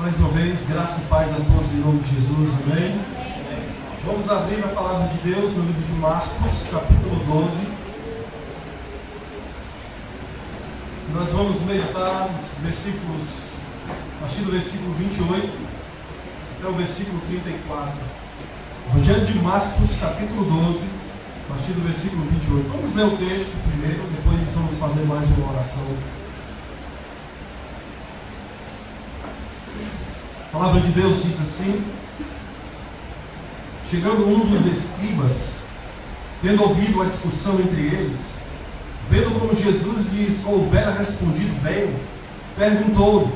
Mais uma vez, graça e paz a todos em nome de Jesus, amém? Vamos abrir a palavra de Deus no livro de Marcos, capítulo 12. Nós vamos meditar nos versículos, a partir do versículo 28 até o versículo 34. Evangelho de Marcos, capítulo 12, a partir do versículo 28. Vamos ler o texto primeiro, depois vamos fazer mais uma oração. A palavra de Deus diz assim: chegando um dos escribas, tendo ouvido a discussão entre eles, vendo como Jesus lhes houvera respondido bem, perguntou-lhe: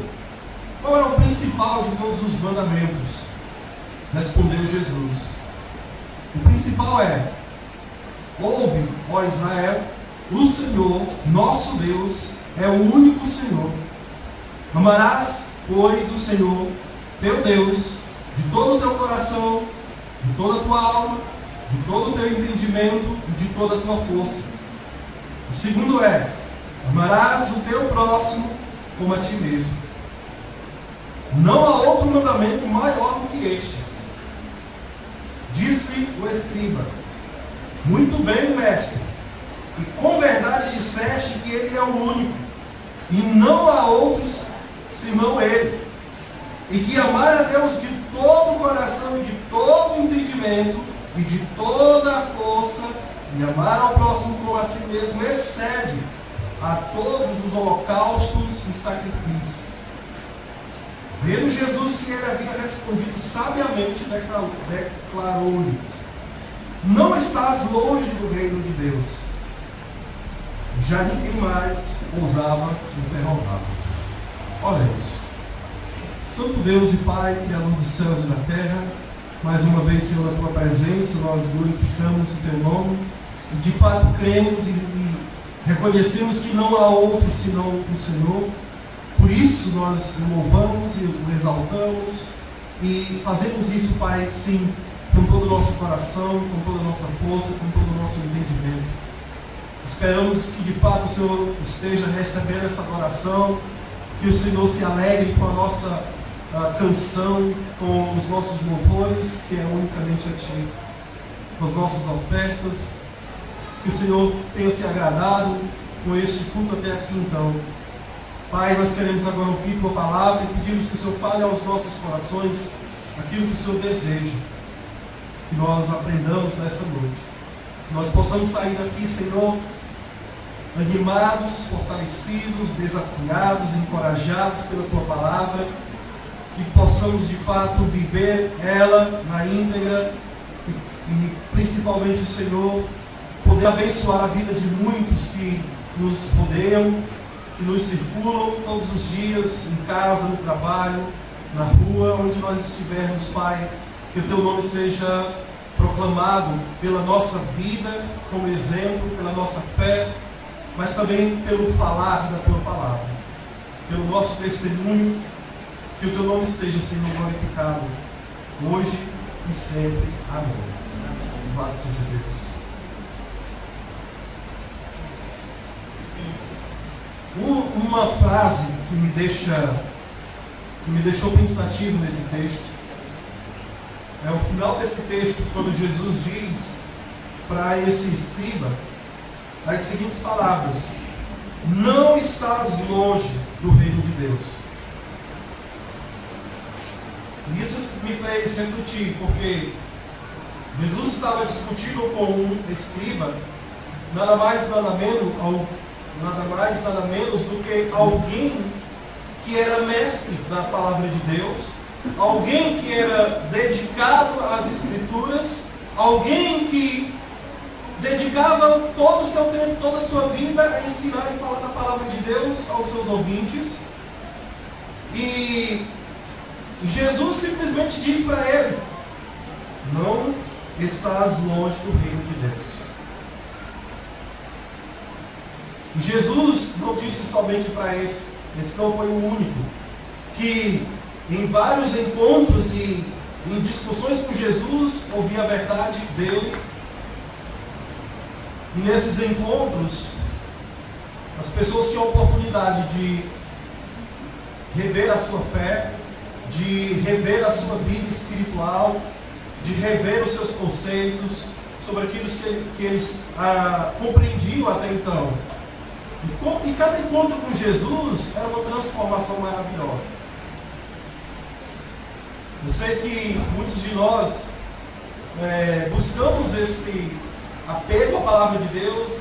qual é o principal de todos os mandamentos? Respondeu Jesus: o principal é: ouve, ó Israel, o Senhor, nosso Deus, é o único Senhor. Amarás, pois, o Senhor, teu Deus, de todo o teu coração, de toda a tua alma, de todo o teu entendimento e de toda a tua força. O segundo é: amarás o teu próximo como a ti mesmo. Não há outro mandamento maior do que estes. Disse-lhe o escriba: muito bem, mestre, e com verdade disseste que ele é o único, e não há outros senão ele, e que amar a Deus de todo o coração e de todo o entendimento e de toda a força, e amar ao próximo como a si mesmo, excede a todos os holocaustos e sacrifícios. Vendo Jesus que ele havia respondido sabiamente, declarou-lhe: não estás longe do reino de Deus. Já ninguém mais ousava interrogá-lo. Oremos. Santo Deus e Pai, Criador dos céus e da terra, mais uma vez, Senhor, na tua presença, nós glorificamos o teu nome e de fato cremos e reconhecemos que não há outro senão o Senhor. Por isso nós o louvamos e o exaltamos e fazemos isso, Pai, sim, com todo o nosso coração, com toda a nossa força, com todo o nosso entendimento. Esperamos que de fato o Senhor esteja recebendo essa adoração, que o Senhor se alegre com a nossa canção, com os nossos louvores, que é unicamente a Ti, com as nossas ofertas, que o Senhor tenha se agradado com este culto até aqui então. Pai, nós queremos agora ouvir Tua palavra e pedimos que o Senhor fale aos nossos corações aquilo que o Senhor deseja, que nós aprendamos nessa noite, que nós possamos sair daqui, Senhor, animados, fortalecidos, desafiados, encorajados pela Tua palavra, que possamos de fato viver ela na íntegra e principalmente, Senhor, poder abençoar a vida de muitos que nos rodeiam, que nos circulam todos os dias, em casa, no trabalho, na rua, onde nós estivermos, Pai, que o Teu nome seja proclamado pela nossa vida, como exemplo, pela nossa fé, mas também pelo falar da Tua palavra, pelo nosso testemunho, que o Teu nome seja, Senhor, glorificado, hoje e sempre. Amém. Louvado seja Deus. Uma frase que me deixou pensativo nesse texto é o final desse texto, quando Jesus diz para esse escriba as seguintes palavras: não estás longe do reino de Deus. E isso me fez refletir, porque Jesus estava discutindo com um escriba, nada mais nada menos do que alguém que era mestre da palavra de Deus, alguém que era dedicado às Escrituras, alguém que dedicava todo o seu tempo, toda a sua vida a ensinar e falar da palavra de Deus aos seus ouvintes. E Jesus simplesmente diz para ele: não estás longe do reino de Deus. E Jesus não disse somente para esse não foi o único, que em vários encontros e em discussões com Jesus ouvia a verdade dele. E nesses encontros as pessoas tinham a oportunidade de rever a sua fé, de rever a sua vida espiritual, de rever os seus conceitos sobre aquilo que eles compreendiam até então. E cada encontro com Jesus era uma transformação maravilhosa. Eu sei que muitos de nós buscamos esse apego à palavra de Deus,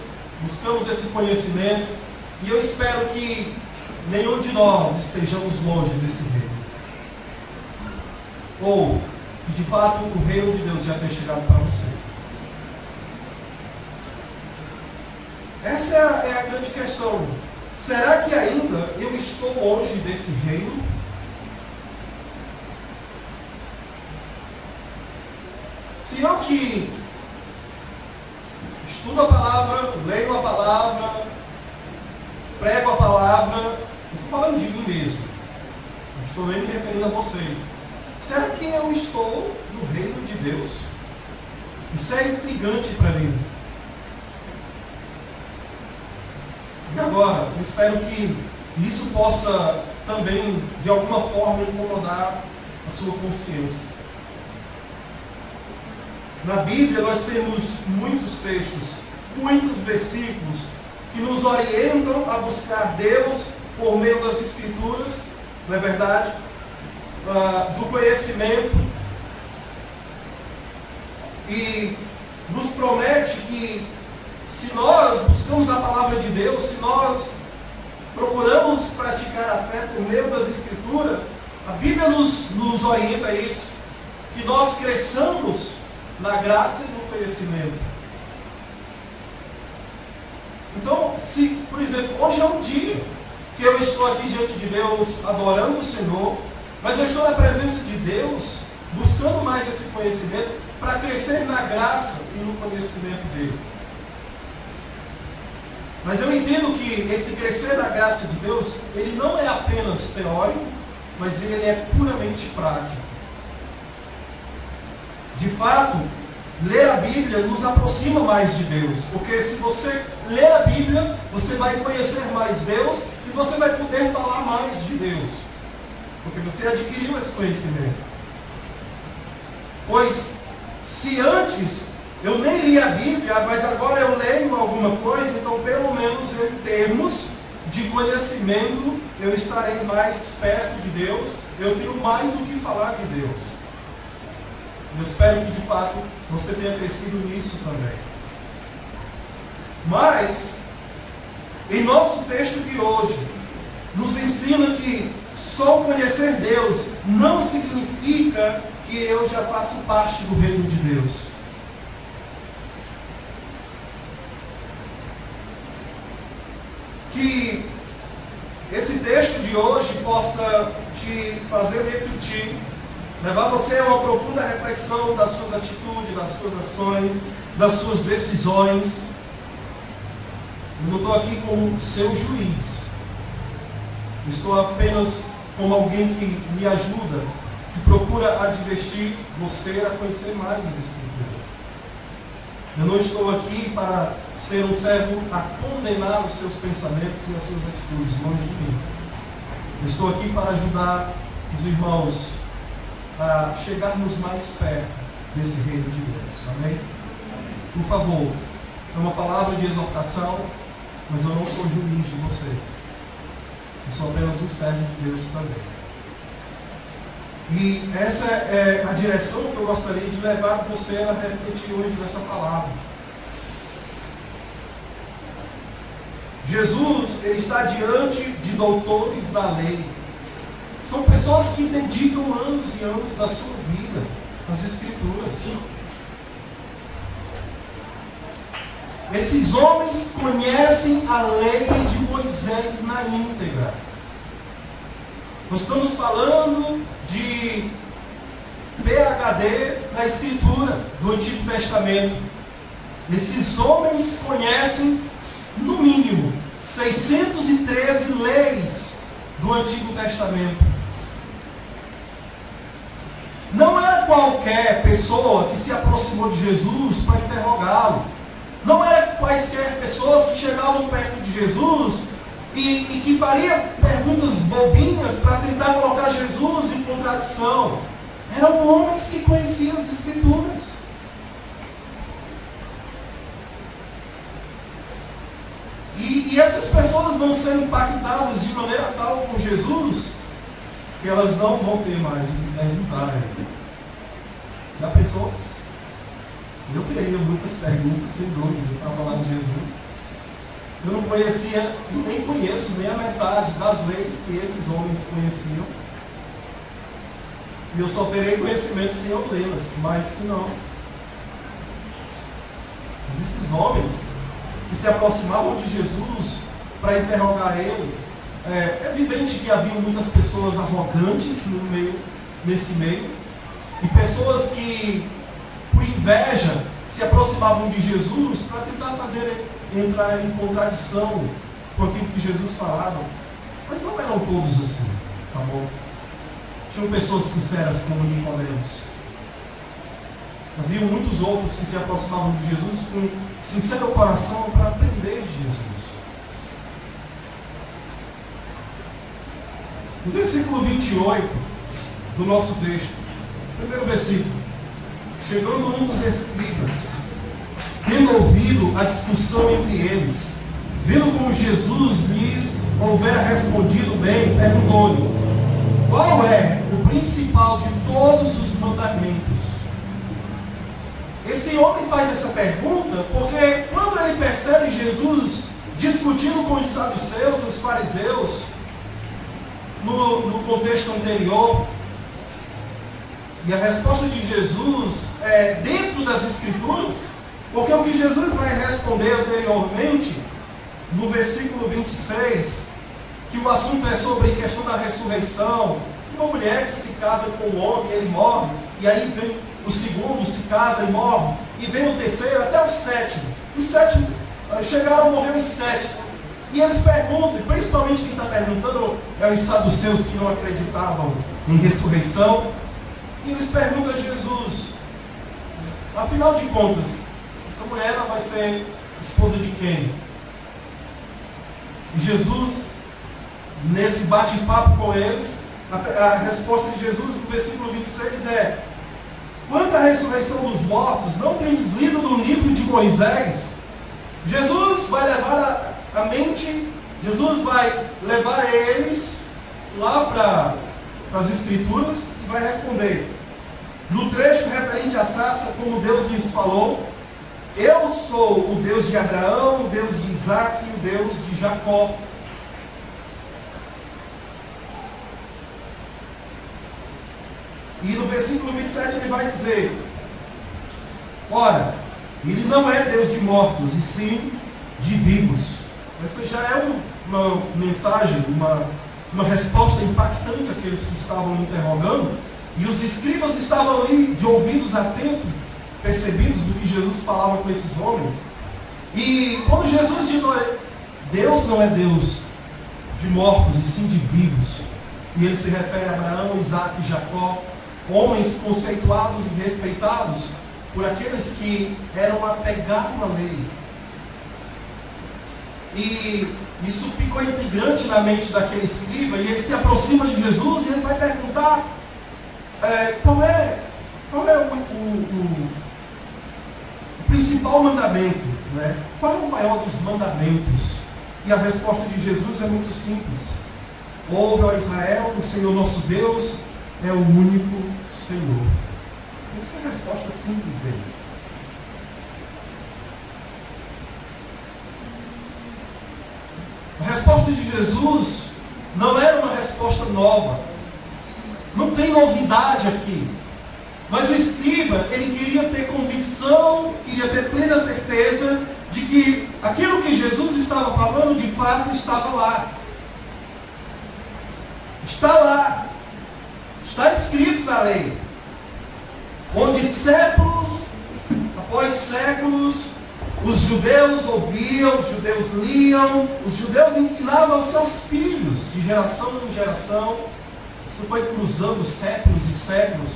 buscamos esse conhecimento, e eu espero que nenhum de nós estejamos longe desse reino. Ou que de fato o reino de Deus já tenha chegado para você. Essa é a grande questão. Será que ainda eu estou longe desse reino? Se eu que estudo a palavra, leio a palavra, prego a palavra, eu estou falando de mim mesmo, não estou nem me referindo a vocês. Será que eu estou no reino de Deus? Isso é intrigante para mim. E agora, eu espero que isso possa também, de alguma forma, incomodar a sua consciência. Na Bíblia nós temos muitos textos, muitos versículos que nos orientam a buscar Deus por meio das Escrituras, não é verdade? Do conhecimento, e nos promete que se nós buscamos a palavra de Deus, se nós procuramos praticar a fé por meio das Escrituras, a Bíblia nos orienta a isso, que nós cresçamos na graça e no conhecimento. Então, se, por exemplo, hoje é um dia que eu estou aqui diante de Deus, adorando o Senhor, mas eu estou na presença de Deus, buscando mais esse conhecimento, para crescer na graça e no conhecimento dele. Mas eu entendo que esse crescer na graça de Deus, ele não é apenas teórico, mas ele é puramente prático. De fato, ler a Bíblia nos aproxima mais de Deus, porque se você ler a Bíblia, você vai conhecer mais Deus e você vai poder falar mais de Deus, porque você adquiriu esse conhecimento. Pois, se antes eu nem li a Bíblia, mas agora eu leio alguma coisa, então pelo menos em termos de conhecimento, eu estarei mais perto de Deus, eu tenho mais o que falar de Deus. Eu espero que de fato você tenha crescido nisso também. Mas, em nosso texto de hoje, nos ensina que só conhecer Deus não significa que eu já faço parte do reino de Deus. Que esse texto de hoje possa te fazer refletir, levar você a uma profunda reflexão das suas atitudes, das suas ações, das suas decisões. Eu não estou aqui como seu juiz. Eu estou apenas como alguém que me ajuda, que procura advertir você a conhecer mais as Escrituras. Eu não estou aqui para ser um servo a condenar os seus pensamentos e as suas atitudes, longe de mim. Eu estou aqui para ajudar os irmãos a chegarmos mais perto desse reino de Deus. Amém? Por favor, é uma palavra de exortação, mas eu não sou juiz de vocês. Eu sou apenas um servo de Deus também. E essa é a direção que eu gostaria de levar você a refletir hoje nessa palavra. Jesus, ele está diante de doutores da lei. São pessoas que dedicam anos e anos da sua vida às Escrituras. Esses homens conhecem a lei de Moisés na íntegra. Nós estamos falando de PhD na Escritura do Antigo Testamento. Esses homens conhecem, no mínimo, 613 leis do Antigo Testamento. Não é qualquer pessoa que se aproximou de Jesus para interrogá-lo. Não é quaisquer pessoas que chegavam perto de Jesus e que faria perguntas bobinhas para tentar colocar Jesus em contradição. Eram homens que conheciam as Escrituras. E essas pessoas vão ser impactadas de maneira tal com Jesus que elas não vão ter mais o que perguntar a ele. Já pensou? Eu teria muitas perguntas, sem dúvida, para falar de Jesus. Eu não conhecia, nem conheço nem a metade das leis que esses homens conheciam. E eu só terei conhecimento se eu lê-las, mas se não. Mas esses homens que se aproximavam de Jesus para interrogar ele, é evidente que havia muitas pessoas arrogantes nesse meio, e pessoas que, por inveja, se aproximavam de Jesus para tentar fazer entrar em contradição com aquilo que Jesus falava. Mas não eram todos assim, tá bom? Tinham pessoas sinceras como Nicodemos. Havia muitos outros que se aproximavam de Jesus com sincero coração para aprender de Jesus. No versículo 28 do nosso texto, primeiro versículo: chegando um dos escribas, tendo ouvido a discussão entre eles, vendo como Jesus lhes houvera respondido bem, perguntou-lhe: qual é o principal de todos os mandamentos? Esse homem faz essa pergunta porque quando ele percebe Jesus discutindo com os saduceus, os fariseus, no contexto anterior, e a resposta de Jesus é dentro das Escrituras, porque o que Jesus vai responder anteriormente, no versículo 26, que o assunto é sobre a questão da ressurreição, uma mulher que se casa com um homem, ele morre, e aí vem o segundo, se casa e morre, e vem o terceiro até o sétimo. Os sétimos chegaram a morrer os sete. E eles perguntam, principalmente quem está perguntando é os saduceus que não acreditavam em ressurreição, e eles perguntam a Jesus: afinal de contas, essa mulher ela vai ser esposa de quem? E Jesus, nesse bate-papo com eles, a resposta de Jesus no versículo 26 é: quanto à ressurreição dos mortos, não tens lido no livro de Moisés? Jesus vai levar a mente, Jesus vai levar eles lá para as Escrituras e vai responder. No trecho referente à sarça, como Deus lhes falou: eu sou o Deus de Abraão, o Deus de Isaac e o Deus de Jacó. E no versículo 27 ele vai dizer: ora, ele não é Deus de mortos, e sim de vivos. Essa já é uma mensagem, uma resposta impactante àqueles que estavam interrogando. E os escribas estavam ali de ouvidos atentos, percebidos do que Jesus falava com esses homens. E quando Jesus diz: olha, Deus não é Deus de mortos, e sim de vivos, e ele se refere a Abraão, Isaac e Jacó, homens conceituados e respeitados por aqueles que eram apegados à lei. E isso ficou integrante na mente daquele escriba, e ele se aproxima de Jesus e ele vai perguntar qual é o principal mandamento, né? Qual é o maior dos mandamentos? E a resposta de Jesus é muito simples: ouve, ó Israel, o Senhor nosso Deus é o único Senhor. Essa é a resposta simples dele. A resposta de Jesus não era uma resposta nova. Não tem novidade aqui. Mas o escriba, ele queria ter convicção, queria ter plena certeza de que aquilo que Jesus estava falando, de fato, estava lá. Está lá. Está escrito na lei. Onde séculos após séculos, os judeus ouviam, os judeus liam, os judeus ensinavam aos seus filhos, de geração em geração. Isso foi cruzando séculos e séculos.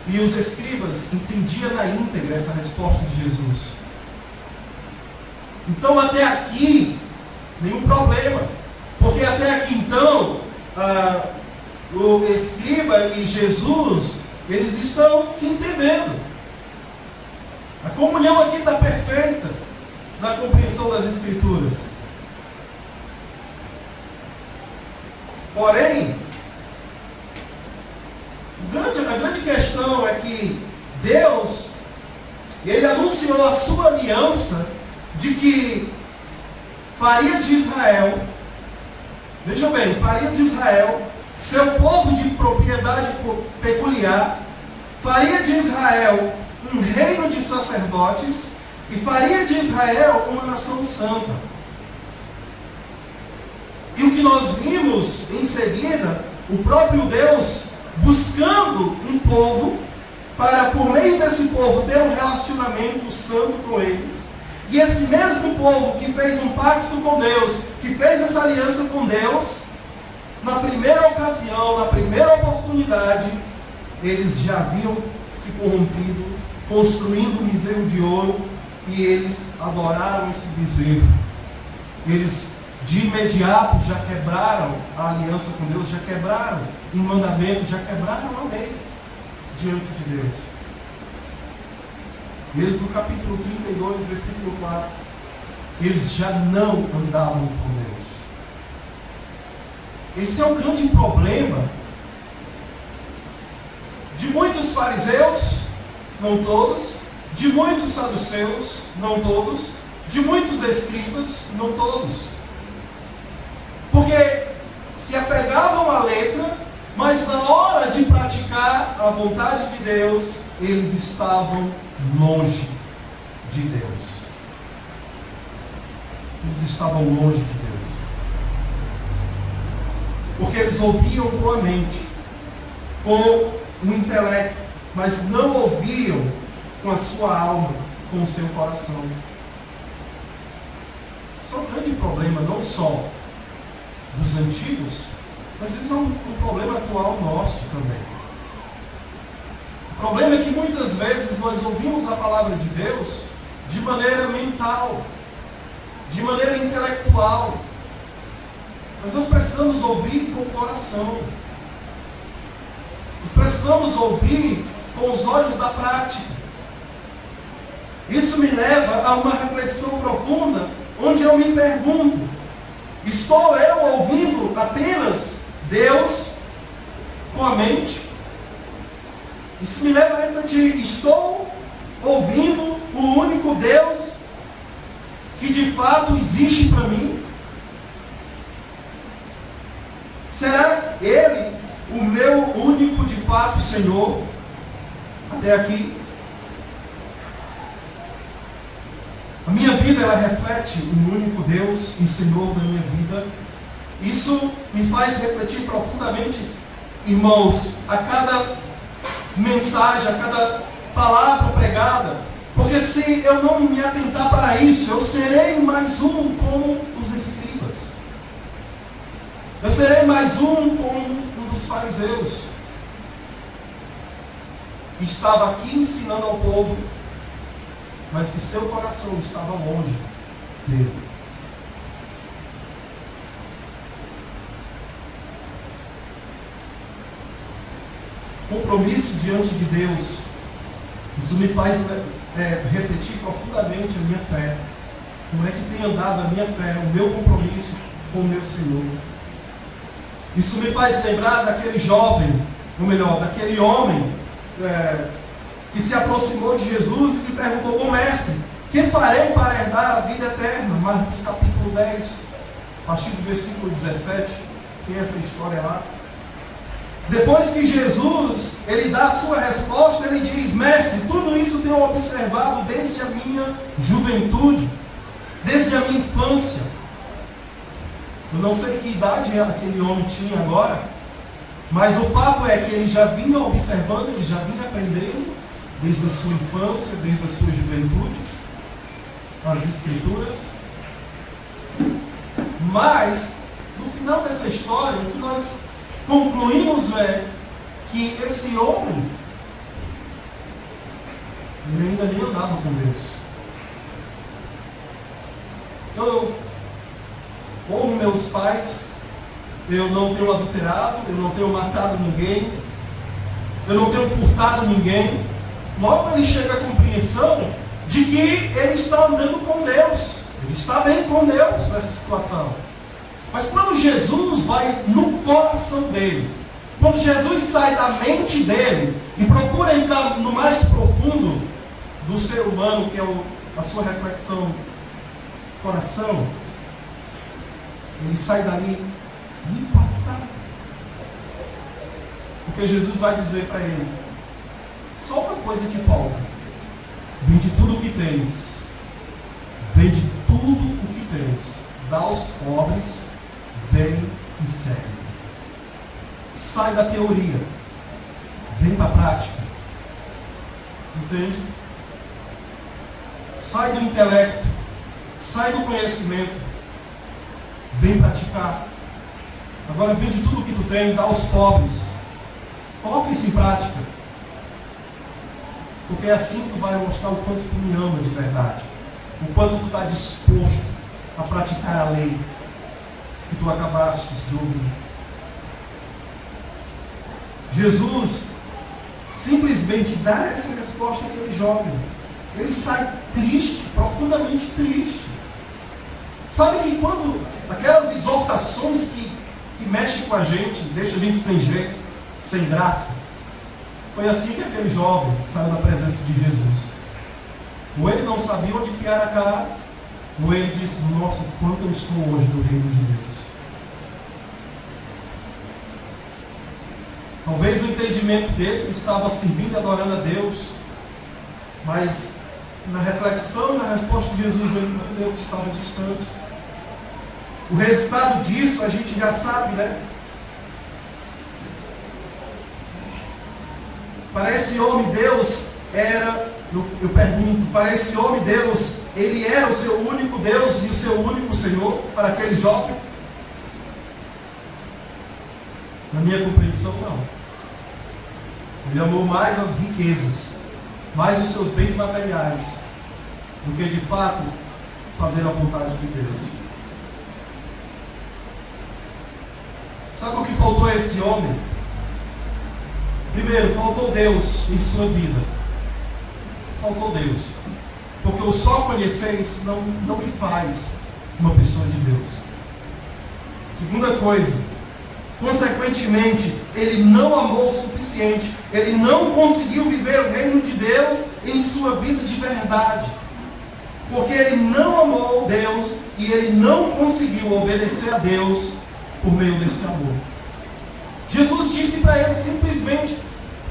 E os escribas entendiam na íntegra essa resposta de Jesus. Então até aqui, nenhum problema. Porque até aqui então, o escriba e Jesus, eles estão se entendendo. A comunhão aqui está perfeita na compreensão das Escrituras. Porém, a grande questão é que Deus, Ele anunciou a sua aliança de que faria de Israel, veja bem, faria de Israel seu povo de propriedade peculiar, faria de Israel um reino de sacerdotes e faria de Israel uma nação santa. E o que nós vimos em seguida, o próprio Deus buscando um povo para, por meio desse povo, ter um relacionamento santo com eles. E esse mesmo povo que fez um pacto com Deus, que fez essa aliança com Deus, na primeira ocasião, na primeira oportunidade, eles já haviam se corrompido, construindo um bezerro de ouro, e eles adoraram esse bezerro. Eles de imediato já quebraram a aliança com Deus, já quebraram o mandamento, já quebraram a lei diante de Deus. Êxodo capítulo 32, versículo 4. Eles já não andavam com Deus. Esse é o grande problema de muitos fariseus, não todos, de muitos saduceus, não todos, de muitos escribas, não todos. Porque se apegavam à letra, mas na hora de praticar a vontade de Deus, eles estavam longe de Deus. Eles estavam longe de Deus. Porque eles ouviam com a mente, com o intelecto, mas não ouviam com a sua alma, com o seu coração. Isso é um grande problema, não só dos antigos, mas isso é um problema atual nosso também. O problema é que muitas vezes nós ouvimos a palavra de Deus de maneira mental, de maneira intelectual. Mas nós precisamos ouvir com o coração. Nós precisamos ouvir com os olhos da prática. Isso me leva a uma reflexão profunda, onde eu me pergunto: estou eu ouvindo apenas Deus com a mente? Isso me leva a refletir: estou ouvindo o único Deus que de fato existe para mim? Será Ele o meu único de fato Senhor? Até aqui. A minha vida, ela reflete um único Deus e Senhor da minha vida. Isso me faz refletir profundamente, irmãos, a cada mensagem, a cada palavra pregada. Porque se eu não me atentar para isso, eu serei mais um como os escribas. Eu serei mais um como um dos fariseus, que estava aqui ensinando ao povo, mas que seu coração estava longe dele. Compromisso diante de Deus, isso me faz refletir profundamente a minha fé. Como é que tem andado a minha fé, o meu compromisso com o meu Senhor? Isso me faz lembrar daquele jovem, ou melhor, daquele homem que se aproximou de Jesus e lhe perguntou: "Ô mestre, que farei para herdar a vida eterna?" Marcos capítulo 10, a partir do versículo 17, tem essa história lá. Depois que Jesus, ele dá a sua resposta, ele diz: "Mestre, tudo isso tenho observado desde a minha juventude, desde a minha infância." Eu não sei que idade aquele homem tinha agora, mas o fato é que ele já vinha observando, ele já vinha aprendendo, desde a sua infância, desde a sua juventude, as Escrituras. Mas, no final dessa história, o que nós concluímos é que esse homem, ele ainda nem andava com Deus. Então, ou meus pais, eu não tenho adulterado, eu não tenho matado ninguém, eu não tenho furtado ninguém. Logo ele chega à compreensão de que ele está andando com Deus, ele está bem com Deus nessa situação. Mas quando Jesus vai no coração dele, quando Jesus sai da mente dele e procura entrar no mais profundo do ser humano, que é a sua reflexão, coração, ele sai dali impactado. Porque Jesus vai dizer para ele: só uma coisa que falta, vende tudo o que tens, vende tudo o que tens, dá aos pobres, vem e segue. Sai da teoria, vem para a prática. Entende? Sai do intelecto, sai do conhecimento, vem praticar. Agora vende tudo o que tu tem, dá aos pobres. Coloca isso em prática. Porque é assim que tu vai mostrar o quanto tu me ama de verdade. O quanto tu está disposto a praticar a lei que tu acabaste de ouvir. Jesus simplesmente dá essa resposta àquele jovem. Ele sai triste, profundamente triste. Sabe que quando aquelas exortações que mexem com a gente, deixa a gente sem jeito, sem graça, foi assim que aquele jovem saiu da presença de Jesus. Ou ele não sabia onde enfiar a cara, ou ele disse: nossa, quanto eu estou hoje no reino de Deus. Talvez o entendimento dele estava servindo e adorando a Deus, mas na reflexão e na resposta de Jesus ele entendeu que estava distante. O resultado disso a gente já sabe, né? Para esse homem Deus era, eu pergunto, para esse homem Deus, ele era o seu único Deus e o seu único Senhor para aquele jovem? Na minha compreensão, não. Ele amou mais as riquezas, mais os seus bens materiais, do que de fato fazer a vontade de Deus. Sabe o que faltou a esse homem? Primeiro, faltou Deus em sua vida. Faltou Deus. Porque o só conheceis não me faz uma pessoa de Deus. Segunda coisa, consequentemente, ele não amou o suficiente. Ele não conseguiu viver o reino de Deus em sua vida de verdade. Porque ele não amou Deus e ele não conseguiu obedecer a Deus por meio desse amor. Jesus disse para ele simplesmente: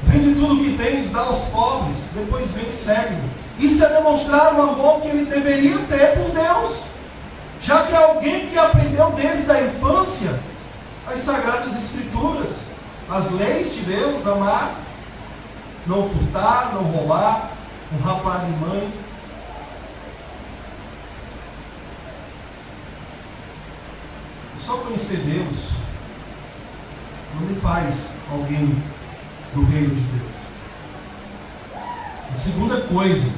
vende tudo o que tens, dá aos pobres, depois vem e segue-me. Isso é demonstrar o amor que ele deveria ter por Deus, já que é alguém que aprendeu desde a infância as Sagradas Escrituras, as leis de Deus: amar, não furtar, não roubar, honrar pai e mãe. Só conhecer Deus não me faz alguém do reino de Deus. A segunda coisa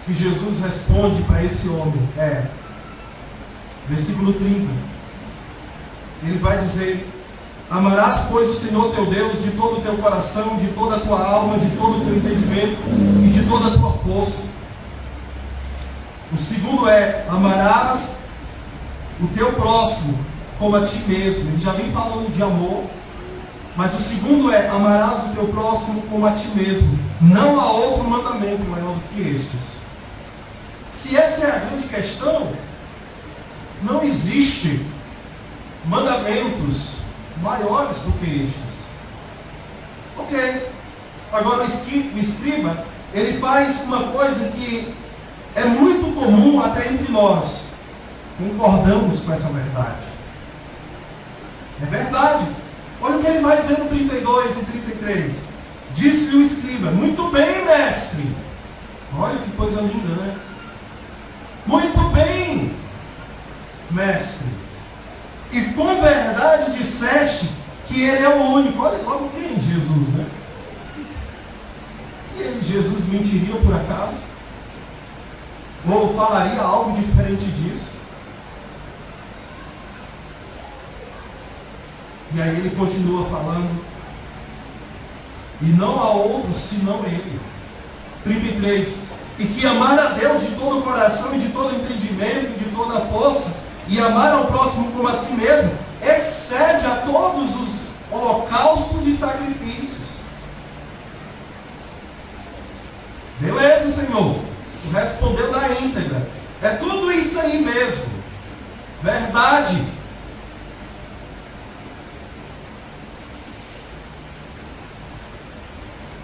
que Jesus responde para esse homem é, versículo 30, ele vai dizer: amarás, pois, o Senhor teu Deus de todo o teu coração, de toda a tua alma, de todo o teu entendimento e de toda a tua força. O segundo é: amarás o teu próximo como a ti mesmo. Ele já vem falando de amor, mas o segundo é: amarás o teu próximo como a ti mesmo. Não há outro mandamento maior do que estes. Se essa é a grande questão, não existe mandamentos maiores do que estes. Ok. Agora o escriba, ele faz uma coisa que é muito comum até entre nós. Concordamos com essa verdade. É verdade. Olha o que ele vai dizer no 32 e 33. Disse-lhe o escriba: muito bem, mestre. Olha que coisa linda, né? Muito bem, mestre. E com verdade disseste que ele é o único. Olha logo quem? Jesus, né? E ele, Jesus, mentiria por acaso? Ou falaria algo diferente disso? E aí ele continua falando: e não há outro senão Ele. 33. E que amar a Deus de todo o coração e de todo o entendimento e de toda a força, e amar ao próximo como a si mesmo, excede a todos os holocaustos e sacrifícios. Beleza, Senhor. Tu respondeu na íntegra. É tudo isso aí mesmo. Verdade.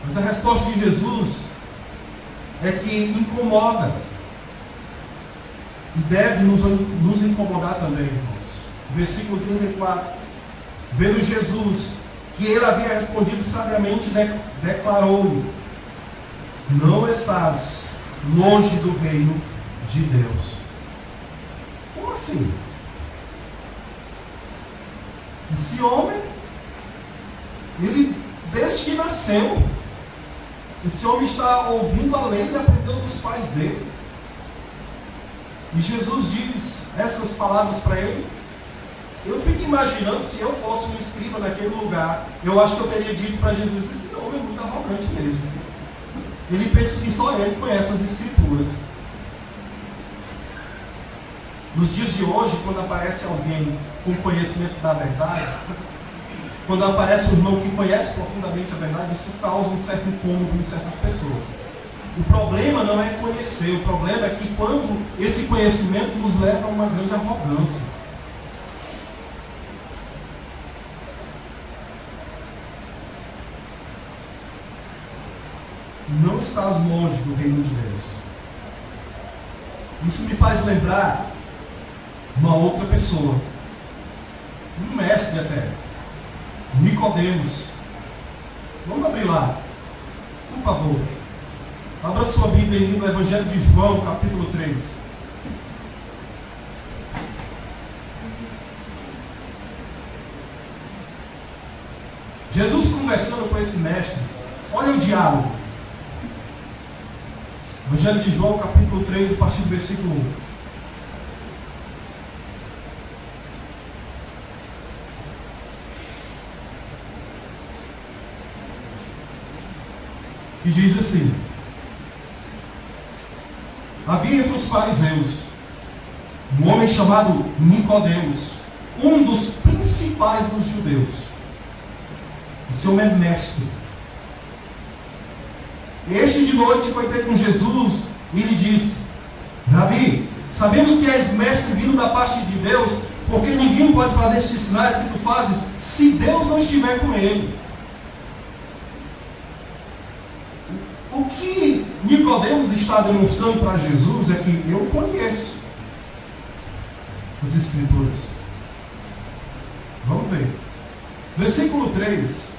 Mas a resposta de Jesus é que incomoda. E deve nos incomodar também, irmãos. Versículo 34. Vendo Jesus que ele havia respondido sabiamente, declarou-lhe: não estás longe do reino de Deus. Como assim? Esse homem, ele, desde que nasceu, esse homem está ouvindo a lei e aprendendo dos pais dele. E Jesus diz essas palavras para ele. Eu fico imaginando, se eu fosse um escriba naquele lugar, eu acho que eu teria dito para Jesus: esse homem é muito arrogante mesmo. Ele pensa que só ele conhece as Escrituras. Nos dias de hoje, quando aparece alguém com conhecimento da verdade, quando aparece um irmão que conhece profundamente a verdade, isso causa um certo incômodo em certas pessoas. O problema não é conhecer, o problema é que quando esse conhecimento nos leva a uma grande arrogância. Não estás longe do reino de Deus. Isso me faz lembrar uma outra pessoa, um mestre até, Nicodemos. Vamos abrir lá, por favor. Abra sua Bíblia aí no Evangelho de João, capítulo 3. Jesus conversando com esse mestre. Olha o diálogo. Evangelho de João, capítulo 3, a partir do versículo 1. Que diz assim: havia entre os fariseus um homem chamado Nicodemos, um dos principais dos judeus. Esse homem é mestre. Este de noite foi ter com Jesus e lhe disse: Rabi, sabemos que és mestre vindo da parte de Deus, porque ninguém pode fazer estes sinais que tu fazes se Deus não estiver com ele. O que Nicodemos está demonstrando para Jesus é que eu conheço as Escrituras. Vamos ver. Versículo 3.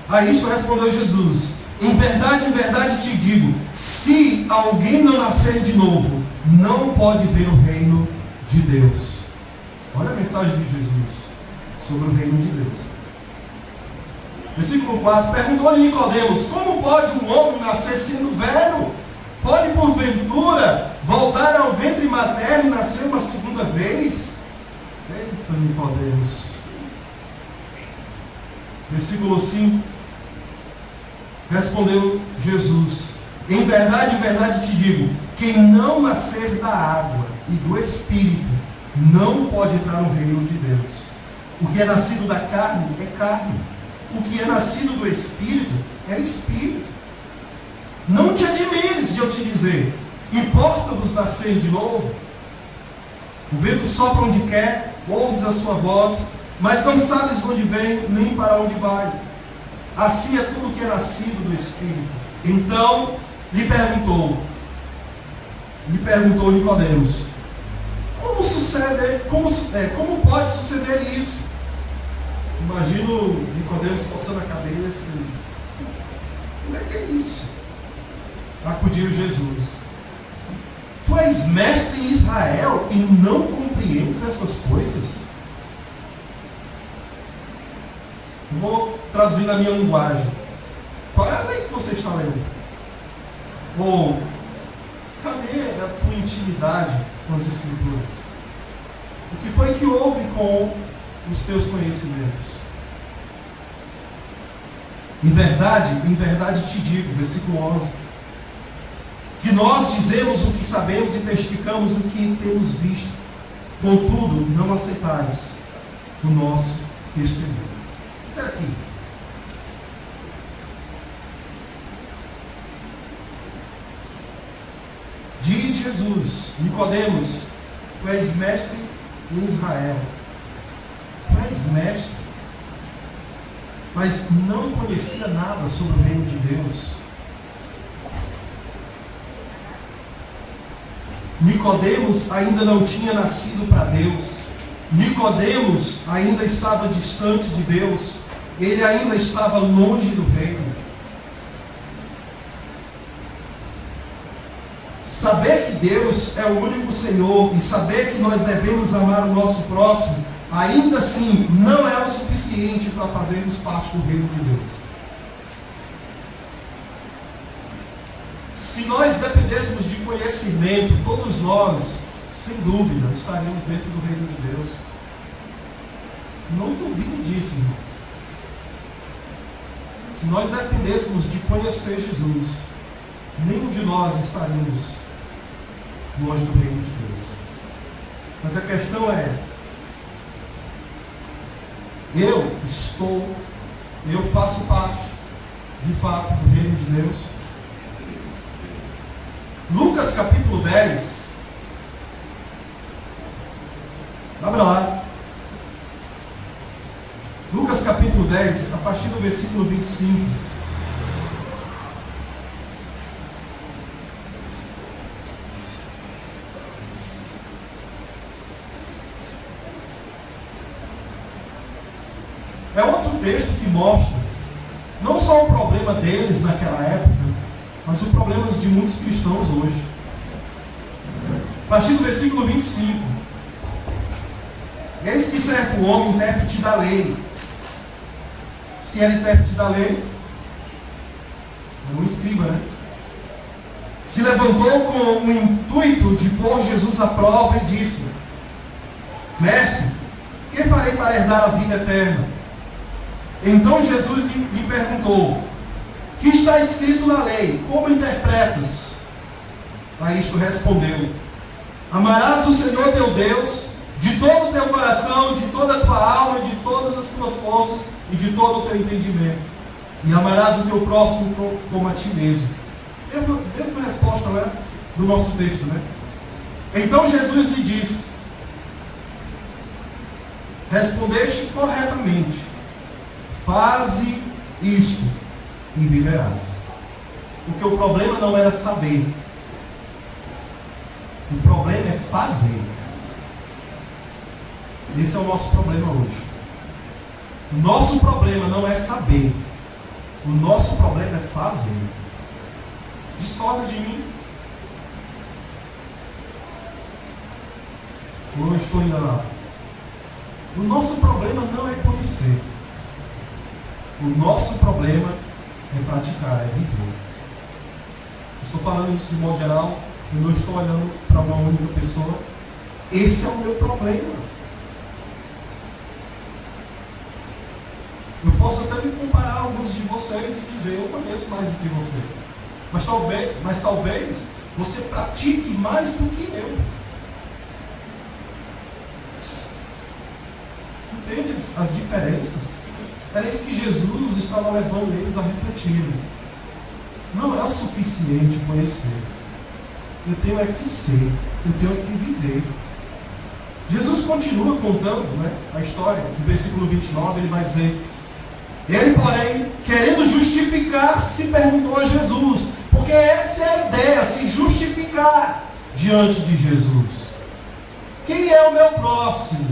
A isto respondeu Jesus: em verdade te digo, se alguém não nascer de novo, não pode ver o reino de Deus. Olha a mensagem de Jesus sobre o reino de Deus. Versículo 4. Perguntou-lhe Nicodemos: como pode um homem nascer sendo velho? Pode porventura voltar ao ventre materno e nascer uma segunda vez? Eita, Nicodemos. Versículo 5. Respondeu Jesus: em verdade te digo, quem não nascer da água e do Espírito não pode entrar no reino de Deus. O que é nascido da carne é carne, o que é nascido do Espírito é Espírito. Não te admires de eu te dizer: importa-vos nascer de novo? O vento sopra onde quer, ouves a sua voz, mas não sabes onde vem, nem para onde vai. Assim é tudo que é nascido do Espírito. Então lhe perguntou Nicodemos: como pode suceder isso? Imagino Nicodemos coçando a cabeça. Como é que é isso? Acudiu Jesus: tu és mestre em Israel e não compreendes essas coisas? Vou traduzir na minha linguagem. Qual é a lei que você está lendo? Ou cadê a tua intimidade com as Escrituras? O que foi que houve com os teus conhecimentos. Em verdade te digo, versículo 11, que nós dizemos o que sabemos e testificamos o que temos visto, contudo, não aceitais o nosso testemunho. Até aqui. Diz Jesus, Nicodemos, tu és mestre em Israel. Tu és mestre, mas não conhecia nada sobre o reino de Deus. Nicodemos ainda não tinha nascido para Deus. Nicodemos ainda estava distante de Deus. Ele ainda estava longe do reino. Saber que Deus é o único Senhor e saber que nós devemos amar o nosso próximo, ainda assim, não é o suficiente para fazermos parte do reino de Deus. Se nós dependêssemos de conhecimento, todos nós, sem dúvida, estaríamos dentro do reino de Deus. Não duvido disso, irmão. Se nós dependêssemos de conhecer Jesus, nenhum de nós estaríamos longe do reino de Deus. Mas a questão é, eu faço parte, de fato, do reino de Deus. Lucas capítulo 10. Abra lá. Lucas capítulo 10, a partir do versículo 25. É outro texto que mostra não só o problema deles naquela época, mas o problema de muitos cristãos hoje. A partir do versículo 25. Eis que certo homem, intérprete da lei. Se era intérprete da lei, é um escriba, né? Se levantou com o intuito de pôr Jesus à prova e disse: Mestre, que farei para herdar a vida eterna? Então Jesus lhe perguntou: que está escrito na lei? Como interpretas? A isto respondeu: amarás o Senhor teu Deus de todo o teu coração, de toda a tua alma, de todas as tuas forças e de todo o teu entendimento. E amarás o teu próximo como a ti mesmo. É a mesma resposta, né, do nosso texto, né? Então Jesus lhe disse: respondeste corretamente. Faze isto e viverás. Porque o problema não era saber. O problema é fazer. Esse é o nosso problema hoje. O nosso problema não é saber. O nosso problema é fazer. Discorda de mim? Ou eu estou enganado? O nosso problema não é conhecer. O nosso problema é praticar, é viver. Estou falando isso de modo geral, eu não estou olhando para uma única pessoa. Esse é o meu problema. Eu posso até me comparar a alguns de vocês e dizer: eu conheço mais do que você. Mas talvez você pratique mais do que eu. Entende as diferenças? Era isso que Jesus estava levando eles a refletir. Não é o suficiente conhecer. Eu tenho é que ser. Eu tenho é que viver. Jesus continua contando, né, a história. No versículo 29 ele vai dizer: ele, porém, querendo justificar-se, perguntou a Jesus. Porque essa é a ideia, se justificar diante de Jesus. Quem é o meu próximo?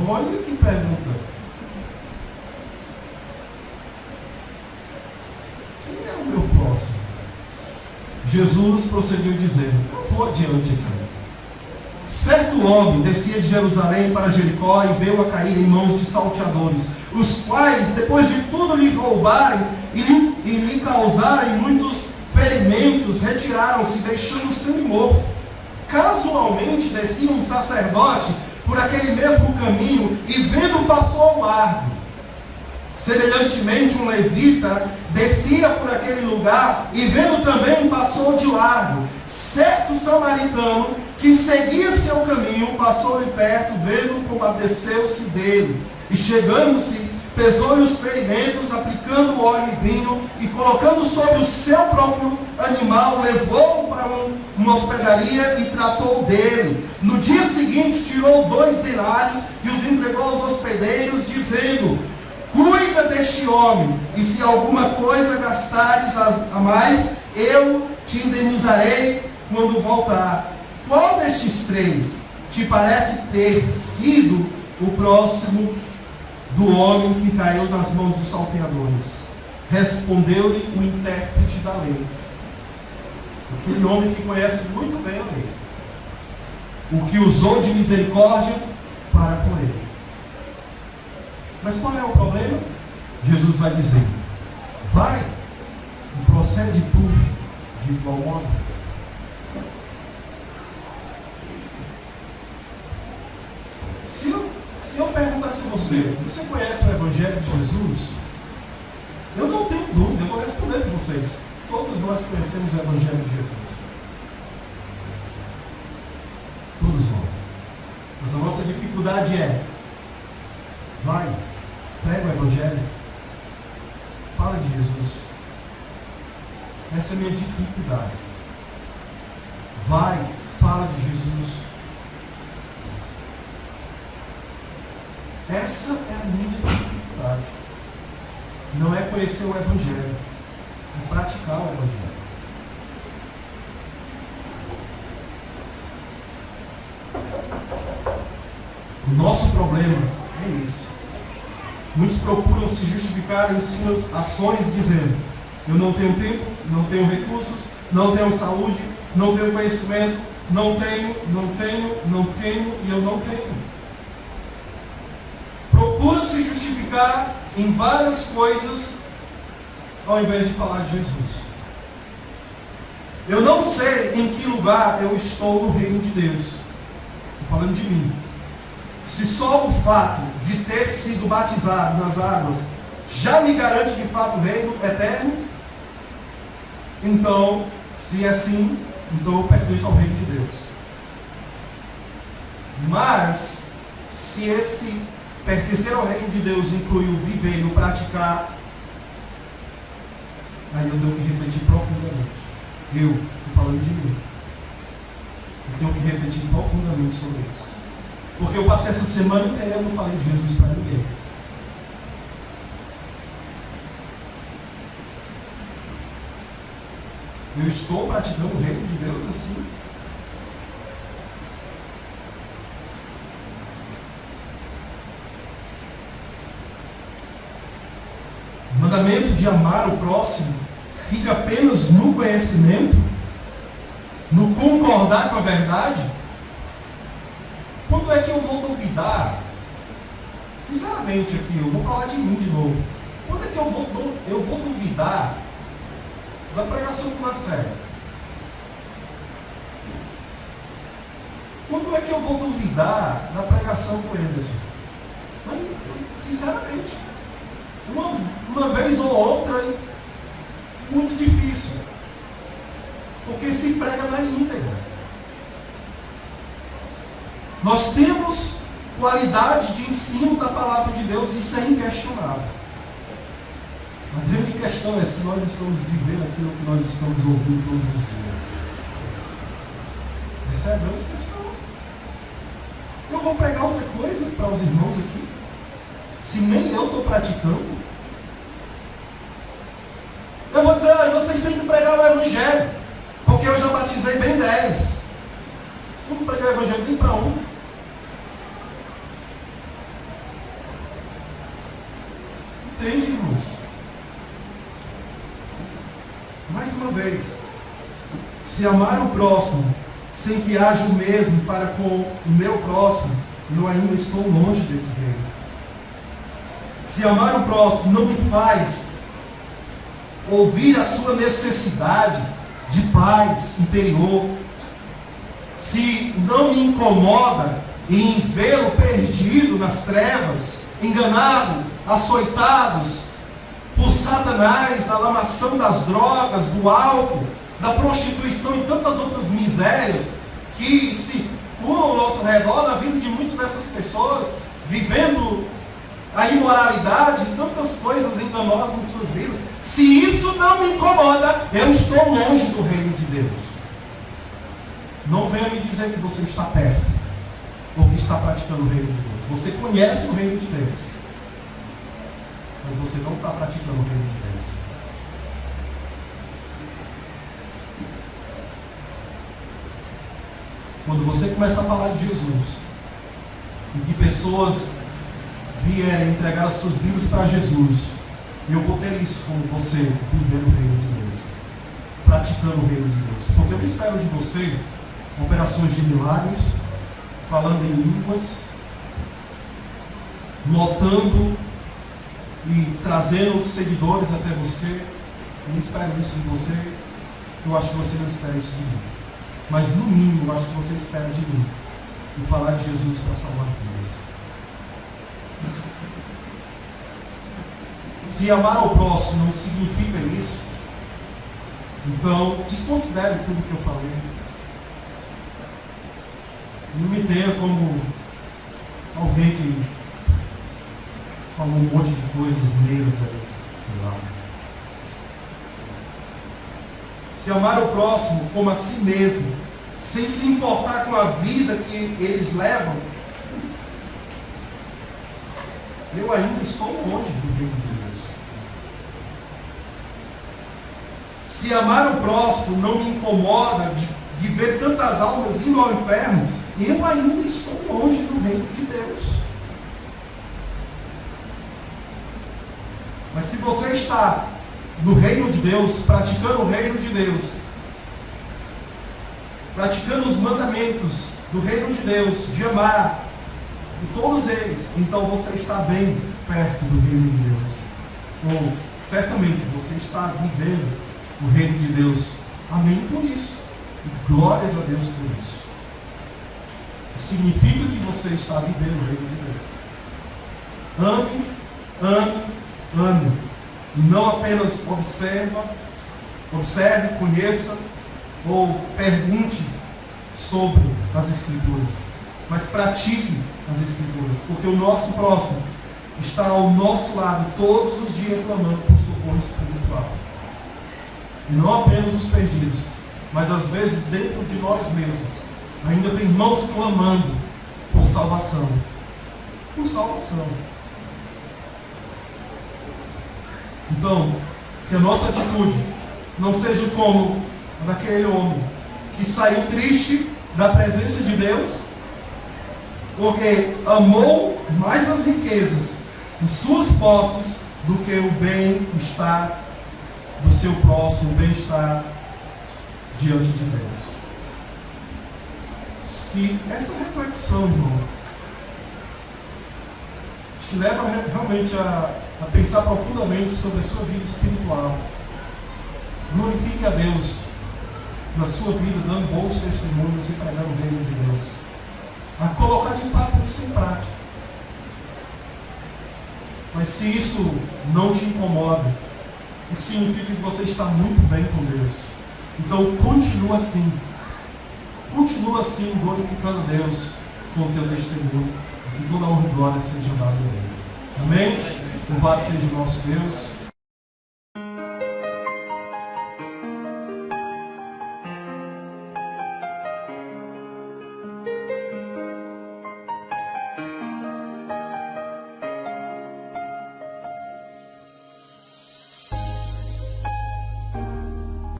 Olha que pergunta. Jesus prosseguiu dizendo: eu vou adiante aqui. Certo homem descia de Jerusalém para Jericó e veio a cair em mãos de salteadores, os quais, depois de tudo lhe roubarem e lhe causarem muitos ferimentos, retiraram-se, deixando-o semi-morto. Casualmente descia um sacerdote por aquele mesmo caminho e vendo passou o largo. Semelhantemente, um levita descia por aquele lugar e vendo também passou de largo. Certo samaritano que seguia seu caminho passou-lhe perto, vendo, compadeceu-se dele. E chegando-se, pesou-lhe os ferimentos, aplicando óleo e vinho, e colocando sobre o seu próprio animal, levou-o para uma hospedaria e tratou dele. No dia seguinte, tirou 2 denários e os entregou aos hospedeiros, dizendo: cuida deste homem, e se alguma coisa gastares a mais, eu te indenizarei quando voltar. Qual destes 3 te parece ter sido o próximo do homem que caiu nas mãos dos salteadores? Respondeu-lhe o intérprete da lei, aquele homem que conhece muito bem a lei, o que usou de misericórdia para com ele. Mas qual é o problema? Jesus vai dizer: vai e procede tu de igual modo. Se eu perguntasse a você conhece o Evangelho de Jesus? Eu não tenho dúvida, eu vou responder para vocês. Todos nós conhecemos o Evangelho de Jesus. Todos nós. Mas a nossa dificuldade é: vai, prega o Evangelho, fala de Jesus. Essa é a minha dificuldade. Vai, fala de Jesus. Essa é a minha dificuldade. Não é conhecer o Evangelho, é praticar o Evangelho. O nosso problema é esse. Muitos procuram se justificar em suas ações dizendo: eu não tenho tempo, não tenho recursos, não tenho saúde, não tenho conhecimento, não tenho e eu não tenho. Procura se justificar em várias coisas ao invés de falar de Jesus. Eu não sei em que lugar eu estou no reino de Deus. Estou falando de mim. Se só o fato de ter sido batizado nas águas já me garante de fato o reino eterno, então, se é assim, então eu pertenço ao reino de Deus. Mas, se esse pertencer ao reino de Deus inclui o viver e o praticar, aí eu tenho que refletir profundamente. Eu estou falando de mim. Eu tenho que refletir profundamente sobre isso. Porque eu passei essa semana inteira e não falei de Jesus para ninguém. Eu estou praticando o reino de Deus assim? O mandamento de amar o próximo fica apenas no conhecimento, no concordar com a verdade? Quando é que eu vou duvidar? Sinceramente aqui, eu vou falar de mim de novo. Quando é que eu vou duvidar da pregação do Marcelo? Quando é que eu vou duvidar da pregação com eles? Mas, sinceramente, uma vez ou outra, muito difícil. Porque se prega na íntegra. Nós temos qualidade de ensino da palavra de Deus, isso é inquestionável. A grande questão é se nós estamos vivendo aquilo que nós estamos ouvindo todos os dias. Essa é a grande questão. Eu vou pregar outra coisa para os irmãos aqui, se nem eu estou praticando. Eu vou dizer: vocês têm que pregar o Evangelho, porque eu já batizei bem 10. Se eu não pregar o Evangelho nem para um. Entende, irmãos? Mais uma vez, se amar o próximo sem que haja o mesmo para com o meu próximo, eu ainda estou longe desse reino. Se amar o próximo não me faz ouvir a sua necessidade de paz interior, se não me incomoda em vê-lo perdido nas trevas, enganado, açoitados por Satanás, na lamação das drogas, do álcool, da prostituição e tantas outras misérias que se pulam ao nosso redor, na vida de muitas dessas pessoas, vivendo a imoralidade e tantas coisas enganosas em suas vidas. Se isso não me incomoda, eu estou longe do reino de Deus. Não venha me dizer que você está perto, ou que está praticando o reino de Deus. Você conhece o reino de Deus, mas você não está praticando o reino de Deus. Quando você começa a falar de Jesus, e que pessoas vierem entregar as suas vidas para Jesus, e eu vou ter isso como você vivendo o reino de Deus, praticando o reino de Deus. Porque eu espero de você operações de milagres, falando em línguas, lotando e trazendo seguidores até você. Eu não espero isso de você. Eu acho que você não espera isso de mim. Mas no mínimo, eu acho que você espera de mim e falar de Jesus para salvar vidas. Se amar ao próximo não significa isso, então desconsidere tudo que eu falei. Não me tenha como alguém que falou um monte de coisas negras aí, sei lá. Se amar o próximo como a si mesmo, sem se importar com a vida que eles levam, eu ainda estou longe do reino de Deus. Se amar o próximo não me incomoda de ver tantas almas indo ao inferno, eu ainda estou longe do reino de Deus. Mas se você está no reino de Deus, praticando o reino de Deus, praticando os mandamentos do reino de Deus, de amar, de todos eles, então você está bem perto do reino de Deus. Ou, certamente, você está vivendo o reino de Deus. Amém por isso. E glórias a Deus por isso. Significa que você está vivendo o reino de Deus. Ame, ame, ame. E não apenas observe, conheça ou pergunte sobre as Escrituras, mas pratique as Escrituras, porque o nosso próximo está ao nosso lado todos os dias clamando por socorro espiritual. E não apenas os perdidos, mas às vezes dentro de nós mesmos ainda tem irmãos clamando por salvação. Por salvação. Então, que a nossa atitude não seja como a daquele homem que saiu triste da presença de Deus, porque amou mais as riquezas e suas posses do que o bem-estar do seu próximo, o bem-estar diante de Deus. Se essa reflexão, irmão, te leva realmente a pensar profundamente sobre a sua vida espiritual, glorifique a Deus na sua vida, dando bons testemunhos e pregando o reino de Deus, a colocar de fato isso em prática. Mas se isso não te incomoda, isso significa que você está muito bem com Deus. Então continua assim glorificando a Deus com o teu testemunho, que toda a honra e glória seja dada a Ele. Amém? Louvado seja o nosso Deus.